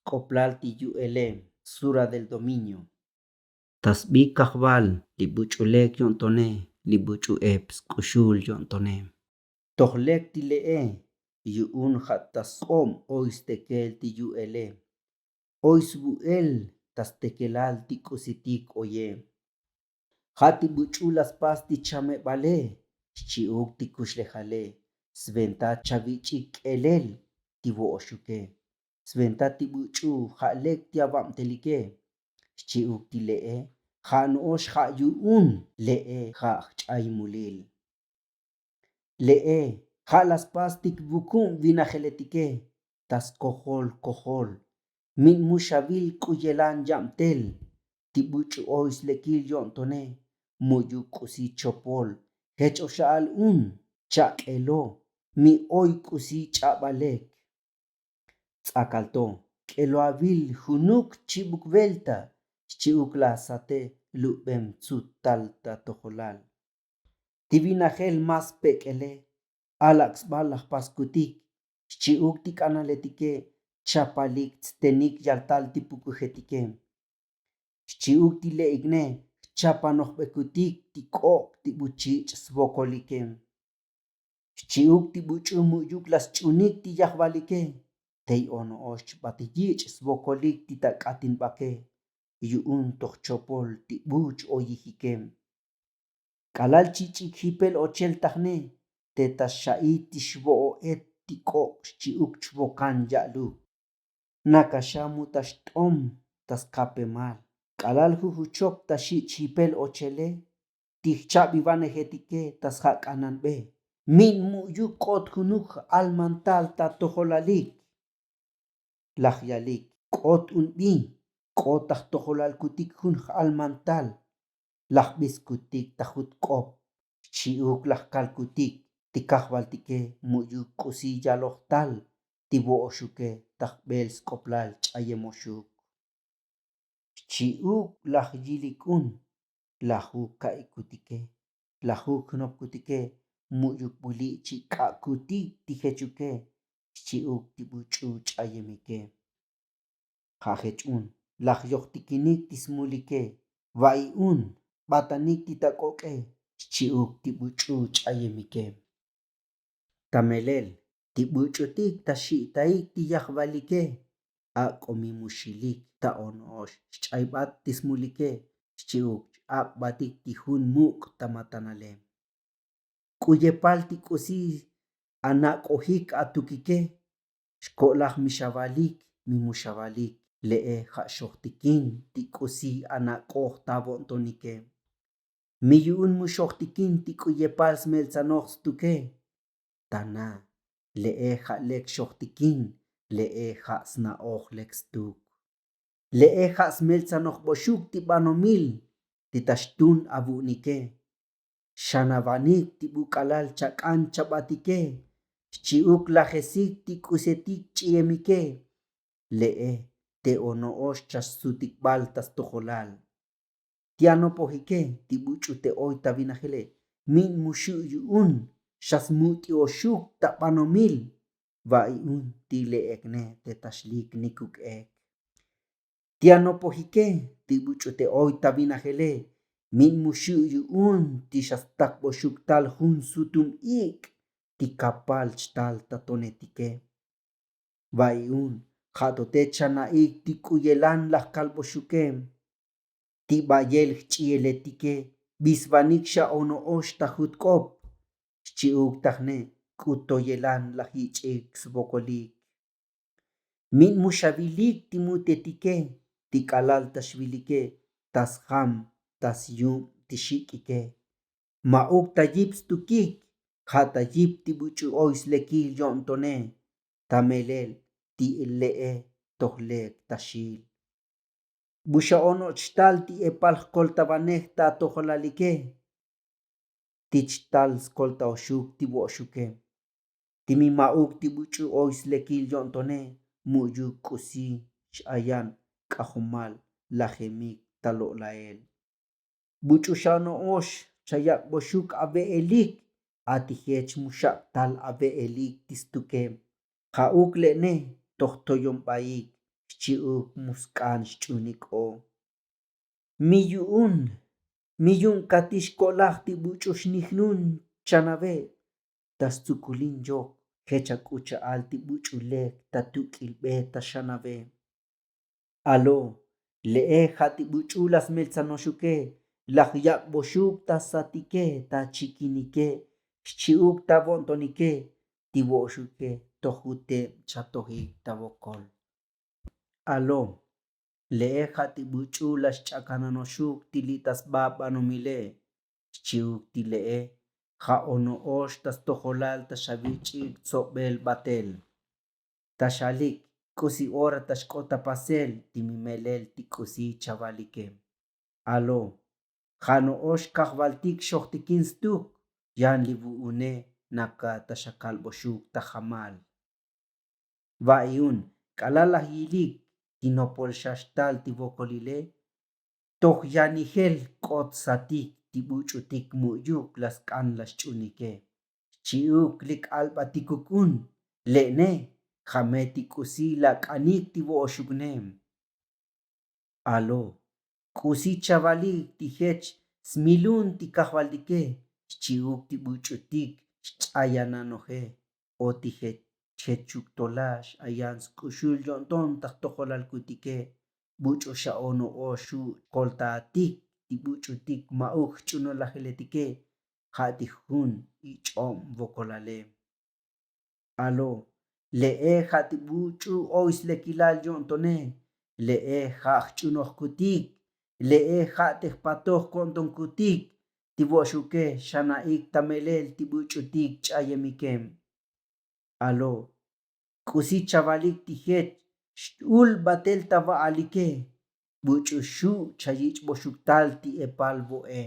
Sk'oplal Sura del Dominio. Tasbíkajbal Tojlek Yo'ntoné buch'ú Sk'oplal Yo'ntoné. Tojlek yu'un tas'om stekel sbu'el tastekelal kusitik oye. Buch'ú laspas chame'balé xchi'uk kuxlejalé sventá chavich'ik vo'oxuké. Sventá buch'ú jalek ava'mteliké xchi'uk ja'no'ox ja'yu'un ja'ch'aymulil. Laspas vu'ku'm vinajeletique kojol min mushabil kuyelan ya'mtel buch'ú Slekil Yo'ntoné chopol jech'oxa'al'un cha'keló mi kusi ch'abalek tz'akalto k'eloabil junuk chibukvelta xchi'uk lasate lu'bem tsutal Tojlek. Vinajel mas pekelé alaxbal paskutik xchi'uk k'analetike chapalik tenik yaltal pukujetike xchi'uk le'ikne chapanojbekutik k'ok buch'ich svokolike xchi'uk buch'ú mu'yuk lasch'unik yajbalike tey'ono'ox batiyich svokolik tak'atinb'ake yu'un tojchopol buch oyijike k'alal chich'ik jipel ochel tajné taxa'it xwo'o'et k'ok xchi'uk chwokan ya'luk nakashamu taxt'om Sk'oplal k'alal jujuchop taxich jipel ochele tijcha'bibanejetike jas'k'ananb'e min mu'yuk k'ot junuk almantal Tojlalik lajyalik k'ot unb'in k'ot Tojlalkutik jun almantal lajb'iskutik tajutk'op xchi'uk lajkalkutik tikajbaltike mu'yuk k'usi yalojtal vo'oxuké tajb'el Sk'oplal ch'ayemoxuk xchi'uk lajyilik'un lajuk ka'ikutike lajuk jnobkutike mu'yuk b'uli' chik'a'kutik tijechuke xchi'uk buch'ú ch'ayemike ja'jech'un lajyojtikinik tismulike va'i'un b'atanik titak'ok'e xchi'uk buch'ú ch'ayemike tamelel buch'utik taxi'taik tiyajbalike ak'omimuxilik ta'ono'ox xch'ayb'at tismulike xchi'uk ch'akb'atik tijun muk' tamatanale k'uyepal k'usi anak'ojik atukike xko'laj mixab'alik mimuxab'alik ja'xojtikin k'usi anak'oj ava'mteliké miyu'un muxojtikin k'uyepal smeltzanojstuke taná ja'lek xojtikin ja'sna'ojlek stuk ja'smeltzanojb'oxuk b'anomil taxtun avu'nike xanabanik b'uk'alal chak'an chab'atike xchi'uk lajesik k'usetik ch'iyemike te'ono'ox xasutikb'al Tojlal tianopojike buch'ú te'oy tabinajele min muxu'yu'un xasmu'tioxuk b'anomil va'i'un le'ekne taxlik nikuk'ek tianopojike buch'ú te'oy tabinajele min muxu'yu'un xastakb'oxuktal jun sutum ik' kapal chtal tatonetike va'i'un ja'tote chana'ik kuyelan lajkalb'oxuke b'ayel xch'iyeletike b'isb'anik xa'ono'ox tajutk'op xchi'uk tajné k'utoyelan jech'ik svokolik min muxabilik mutetike k'alal taxbilike tasjam tasyum tixik'ike ma'uk tayip stukik ja'tayip buch'ú Slekil Yo'ntoné tamelel Tojlek taxil buxa'onochtal epal jkoltabanej Tojlalike tichtal skoltaoxuk vo'oxuké timima'uk buch'ú Slekil Yo'ntoné mu'yuk k'usi x'ayan k'ajomal lajemik talo'la'el buch'ú xa'no'ox xayakb'oxuk ave'elik atijech muxa'ktal ave'elik tistuke ja'uk le'ne tojtoyomb'ayik xchi'uk muskan xch'unik'o. Miyun katixkolaj ti buch'u xnijnun chanabe, tastsukulin yok jech'oxa'al'un ti buch'ulek tatuk'ilb'e taxanabe. Alo, le'e jati buch'u lasmeltzanoxuké, lajyakboxuk tastekel tachikinike, xchi'uk tava'mteliké, ti vo'oxuké tojutem chatojik tabokol. Alo, le'e jati buch'u laxch'akananoxuk tilitasbab'anomilé, xchi'uk ti le'e ja'ono'ox tastojolal taxavich'ik tso'bel batel. Taxalik k'usi hora taxk'otapasel timimelel ti k'usi chavich'ik. Alo, jano'ox kajb'altik xojtikin stuk, yan li vu'uné naka taxakalb'oxuk tajamal. Va'yun k'alal ajyilik tinopolxaxtal ti vo'kolilé, tojyanijel k'otsatik ti buch'utik mu'yuk lask'an laxch'uniké, xchi'uk lik'alb'atikuk'un, le'ne jame ti k'usi lak'anik ti vo'oxukné. Alo, k'usi chavalik ti jech smilun ti kajb'altiké, xchi'uk ti buch'utik xch'ayananoje, o ti jech'uktolax ayan Sk'oplal Yo'ntoné tajtojolalkutiké, buch'u xa'ono'oxu koltatik ti buch'utik ma'uj xch'unolajeletikέ, ja'ti jun ich'om vo'ku'ljalé. Alo, le'e ja'ti buch'u oy Slekil Yo'ntoné, le'e ja'ajch'unojkutik, le'e ja'tejpatoj ko'ntonkutik, ti vo'oxuké xana'ik tamelel ti buch'utik ch'ayemiké. Alo, k'usi chavalik ti jech xt'ul batel tava'mteliké, buch'u xu' chayich'boxuktal ti epal vo'é.